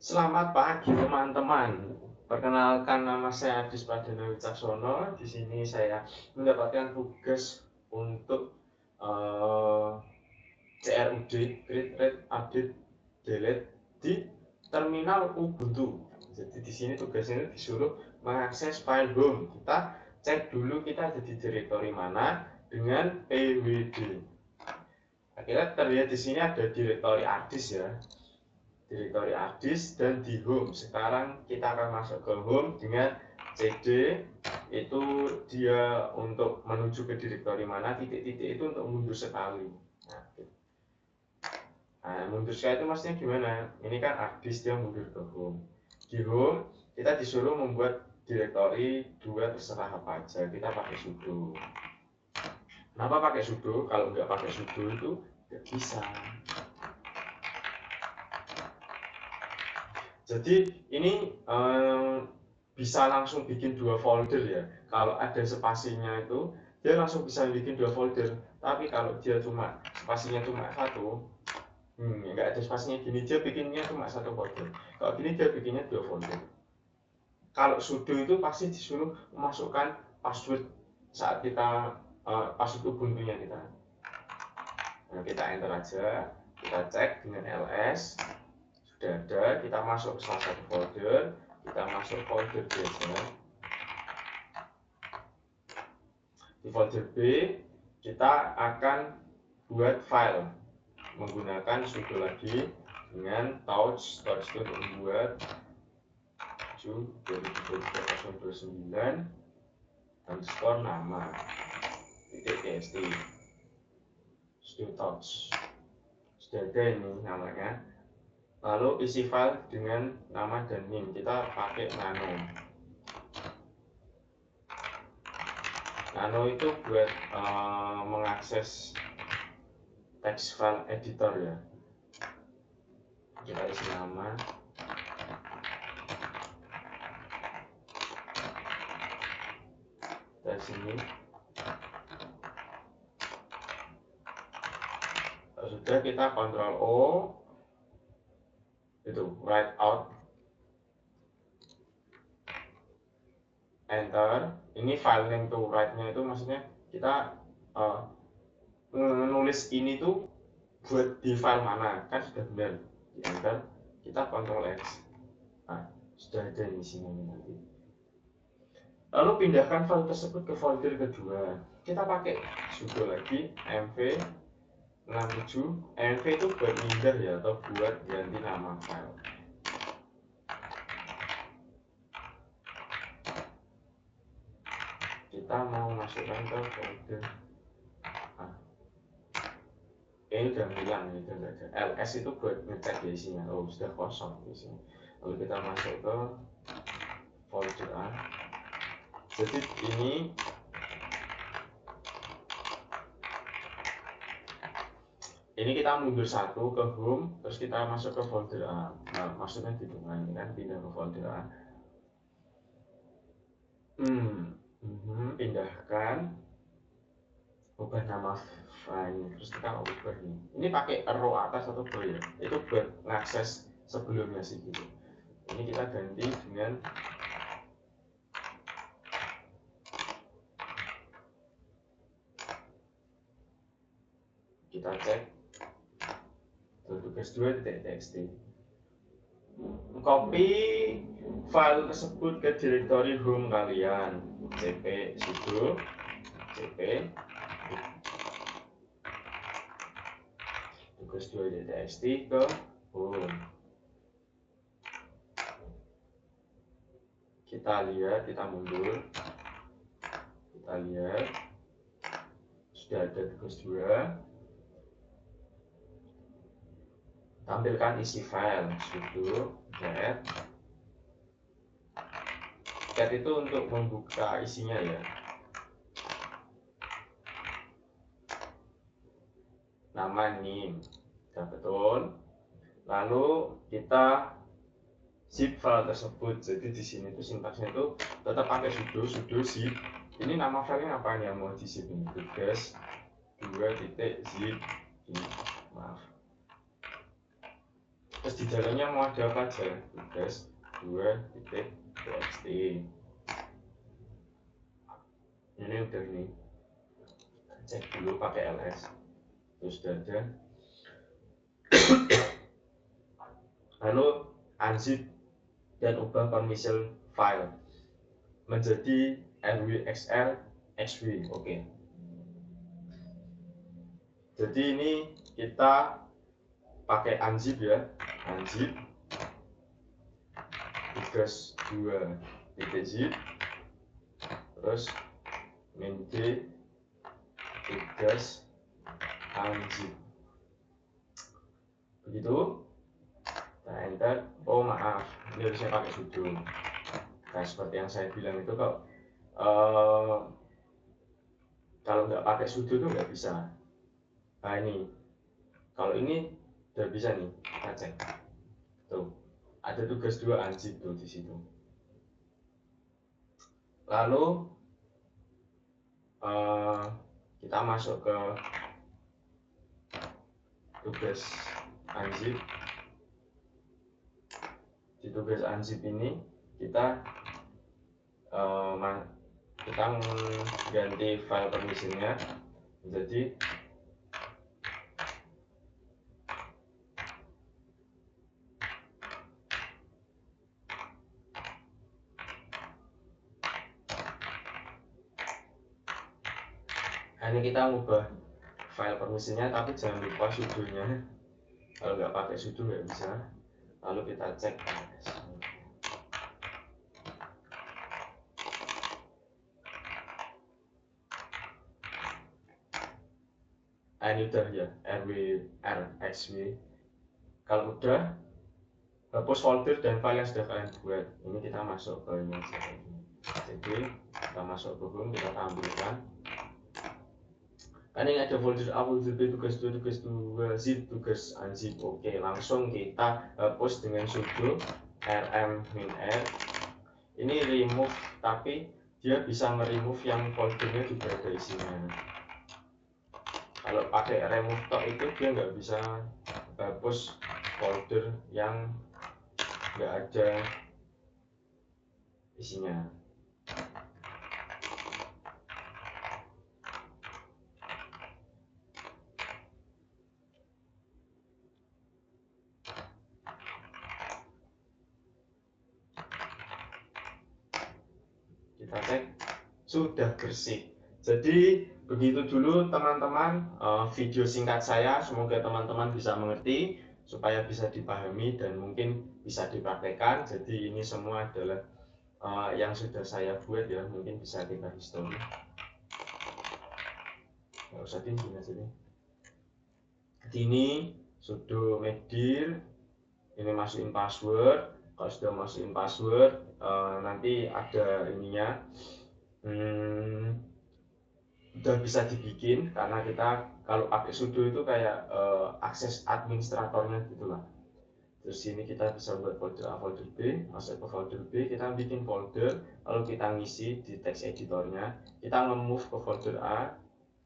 Selamat pagi teman-teman. Perkenalkan, nama saya Adis Pradana Wicaksono. Di sini saya mendapatkan tugas untuk CRUD Create Read Update Delete di terminal Ubuntu. Jadi di sini tugasnya disuruh mengakses file home. Kita cek dulu kita ada di direktori mana dengan pwd. Akhirnya terlihat di sini ada direktori Adis ya. Direktori Adis dan di home. Sekarang kita akan masuk ke home dengan CD. Itu dia untuk menuju ke direktori mana, titik-titik itu untuk mundur sekali. Nah, mundur sekali itu maksudnya gimana? Ini kan Adis, dia mundur ke home. Di home kita disuruh membuat direktori 2, terserah apa aja, kita pakai sudo. Kenapa pakai sudo? Kalau nggak pakai sudo itu nggak bisa. Jadi ini bisa langsung bikin 2 folder ya. Kalau ada spasinya itu dia langsung bisa bikin 2 folder. Tapi kalau dia cuma spasinya cuma 1, nggak ada spasinya gini, dia bikinnya cuma 1 folder. Kalau gini dia bikinnya 2 folder. Kalau sudo itu pasti disuruh memasukkan password saat kita password Ubuntu-nya kita. Nah, kita enter aja, kita cek dengan ls. Sudah ada, kita masuk ke salah satu folder, kita masuk folder B aja. Di folder B kita akan buat file menggunakan sudo lagi dengan touch itu untuk membuat 7/2023/029 underscore nama .txt sudo touch. Sudah ada ini namanya. Lalu isi file dengan nama dan NIM, kita pakai nano. Nano itu buat mengakses text file editor ya. Kita isi nama. Dari sini. Sudah, kita Ctrl O. Itu write out, enter. Ini file name to write-nya itu maksudnya kita nulis ini tuh buat di file mana, kan sudah benar. Di enter, kita Ctrl X. Nah, sudah ada di sini nanti. Lalu pindahkan file tersebut ke folder kedua. Kita pakai sudo lagi mv 67. mv itu buat pindah ya, atau buat ganti nama file. Kita mau masukkan ke folder. Ini udah hilang, itu enggak ada. ls itu buat ngecek di isinya. Oh, sudah kosong di sini. Lalu kita masuk ke folder A. Jadi ini kita mundur 1 ke home, terus kita masuk ke folder A. Nah, maksudnya gitu, nah ini kan pindah ke folder A. Pindahkan, ubah nama file, terus kita ubah ini. Ini pakai arrow atas atau bawah ya? Itu buat ngakses sebelumnya sih gitu. Ini kita ganti dengan kita cek tugas 2.txt. Copy file tersebut ke direktori home kalian. cp sudo cp tugas 2.txt ke home. Kita lihat, kita mundur, kita lihat sudah ada tugas 2. Tampilkan isi file sudo get itu untuk membuka isinya ya. Nama NIM sudah betul. Lalu kita zip file tersebut. Jadi di sini tuh sintaksnya itu tetap pakai sudo zip. Ini nama filenya apa yang mau di zip ini? Tugas 2.zip. Maaf. Terus di dalamnya mau ada apa aja? Tugas 2.txt. Ini udah ini. Cek dulu pakai ls. Terus sudah ada. Lalu unzip dan ubah permission file menjadi rwxl xw. Oke. Jadi ini kita pakai unzip ya, unzip tugas 2.zip, terus min d tugas unzip. Begitu. Nah, enter. Oh maaf, ini harusnya pakai sudo. Nah, seperti yang saya bilang itu kalau nggak pakai sudo itu nggak bisa. Nah ini, kalau ini udah bisa nih, kita cek. Tuh, ada tugas 2 unzip tuh di situ. Lalu kita masuk ke tugas unzip. Di tugas unzip ini kita ganti file permissionnya menjadi ini kita ngubah file permissionnya, tapi jangan lupa sudonya. Kalau nggak pakai sudo nggak bisa. Lalu kita cek ini udah ya, rwxw. Kalau udah, hapus folder dan file yang sudah kalian buat. Ini kita masuk ke ini aja. Jadi kita masuk ke home, kita tampilkan. Kan ini ada folder A, folder B, tugas 2, tugas 2, zip, tugas unzip. Oke, langsung kita hapus dengan sudo rm-r. Ini remove, tapi dia bisa nge-remove yang foldernya juga ada isinya. Kalau pakai remove tok itu dia nggak bisa hapus folder yang nggak ada isinya. Kita cek, sudah bersih. Jadi begitu dulu teman-teman video singkat saya. Semoga teman-teman bisa mengerti, supaya bisa dipahami dan mungkin bisa dipraktekkan. Jadi ini semua adalah yang sudah saya buat ya, mungkin bisa kita history. Nggak usah tinggi aja nih. Ini sudo mkdir, ini masukin password. Kalau sudah masukin password, nanti ada ininya. Udah bisa dibikin, karena kita kalau pakai sudo itu kayak akses administratornya gitulah. Terus sini kita bisa buat folder A, folder B, masuk ke folder B, kita bikin folder, lalu kita ngisi di text editornya, kita nge-move ke folder A,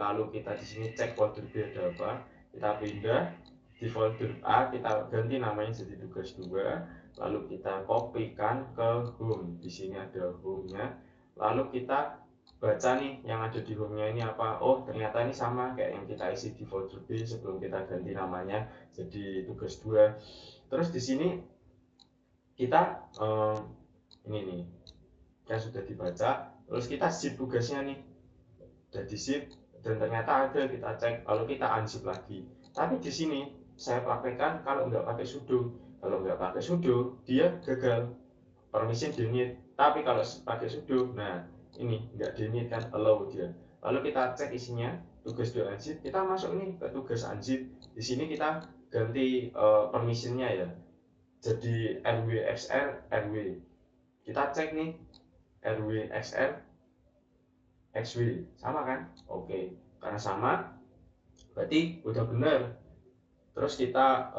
lalu kita di sini cek folder B ada apa, kita pindah di folder A, kita ganti namanya jadi tugas 2, lalu kita kopikan ke home. Di sini ada home-nya, lalu kita baca nih yang ada di home-nya ini apa. Oh ternyata ini sama kayak yang kita isi di folder B sebelum kita ganti namanya jadi tugas 2. Terus di sini kita ini nih yang sudah dibaca, terus kita zip tugasnya nih, udah di zip dan ternyata ada, kita cek, lalu kita unzip lagi. Tapi di sini saya praktekkan kalau nggak pakai sudo. Kalau nggak pakai sudo dia gagal, permission delete. Tapi kalau pakai sudo, nah ini nggak delete kan, allow dia. Lalu kita cek isinya, tugas 2 unzip, kita masuk nih ke tugas unzip. Di sini kita ganti permissionnya ya, jadi rwxl rw. Kita cek nih rwxl xw, sama kan? Oke, karena sama berarti udah benar. Terus kita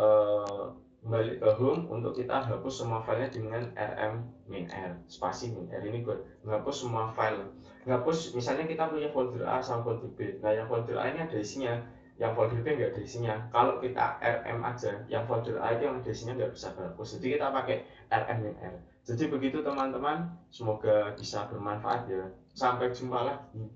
kembali ke home untuk kita hapus semua filenya dengan rm-r spasi min r. Ini buat menghapus semua file. Menghapus misalnya kita punya folder A sama folder B. Nah yang folder A ini ada isinya, yang folder B nggak ada isinya. Kalau kita RM aja, yang folder A itu yang ada isinya nggak bisa kehapus. Jadi kita pakai RMWR. Jadi begitu teman-teman, semoga bisa bermanfaat ya. Sampai jumpa lagi.